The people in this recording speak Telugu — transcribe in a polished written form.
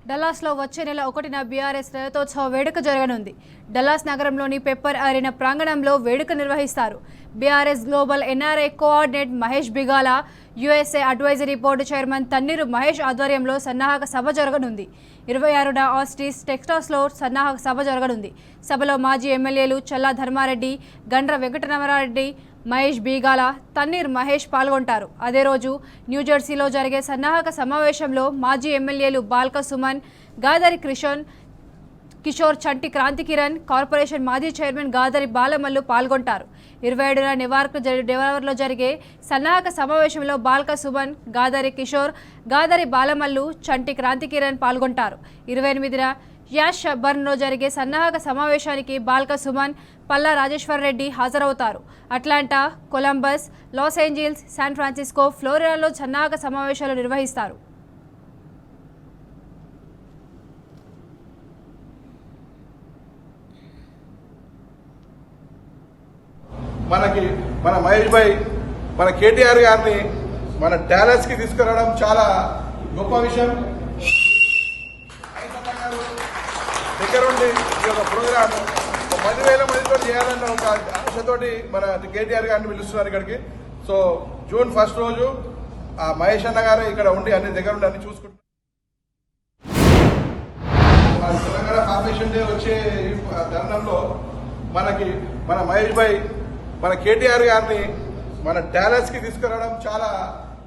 డల్లాస్లో వచ్చే నెల 1న బీఆర్ఎస్ రజతోత్సవ వేడుక జరగనుంది. డల్లాస్ నగరంలోని పెప్పర్ అరీనా ప్రాంగణంలో వేడుక నిర్వహిస్తారు. BRS global NRI coordinate Mahesh Bigala, USA advisory board chairman Tanneeru Mahesh ఆధ్వర్యంలో సన్నాహక సభ జరగనుంది. 26న ఆస్టిస్ టెక్సాస్లో సన్నాహక సభ జరగనుంది. సభలో మాజీ ఎమ్మెల్యేలు చల్లా ధర్మారెడ్డి, గండ్ర వెంకటరమణారెడ్డి, మహేష్ బీగాల, తన్నీర్ మహేష్ పాల్గొంటారు. అదే రోజు న్యూజెర్సీలో జరిగే సన్నాహక సమావేశంలో మాజీ ఎమ్మెల్యేలు బాల్క సుమన్, గాదరి కిషోర్, చంటి క్రాంతికిరణ్, కార్పొరేషన్ మాజీ చైర్మన్ గాదరి బాలమల్లు పాల్గొంటారు. 27న నెవార్లో జరిగే సన్నాహక సమావేశంలో బాల్క సుమన్, గాదరి కిషోర్, గాదరి బాలమల్లు, చంటి క్రాంతికిరణ్ పాల్గొంటారు. 28న యాష్ బర్న్లో జరిగే సన్నాహక సమావేశానికి బాల్క సుమన్, పల్లా రాజేశ్వర్ రెడ్డి హాజరవుతారు. Atlanta, Columbus, Los Angeles, San Francisco, ఫ్లోరిడాలో సన్నాహక సమావేశాలు నిర్వహిస్తారు. మన మహేష్ భాయ్ మన కేటీఆర్ గారిని మన డాలస్ కి తీసుకురావడం చాలా గొప్ప విషయం. దగ్గరుండి ఈ యొక్క ప్రోగ్రామ్ 10,000 మందితో చేయాలన్న ఒక ఆశతోటి మన కేటీఆర్ గారిని పిలుస్తున్నారు ఇక్కడికి. సో జూన్ 1 రోజు ఆ మహేష్ అన్న గారు ఇక్కడ ఉండి అన్ని దగ్గరుండి అన్ని చూసుకుంటారు. మన తెలంగాణ ఫార్మేషన్ డే వచ్చే తరుణంలో మన మహేష్ భాయ్ మన కేటీఆర్ గారిని మన డాలస్ కి తీసుకురావడం చాలా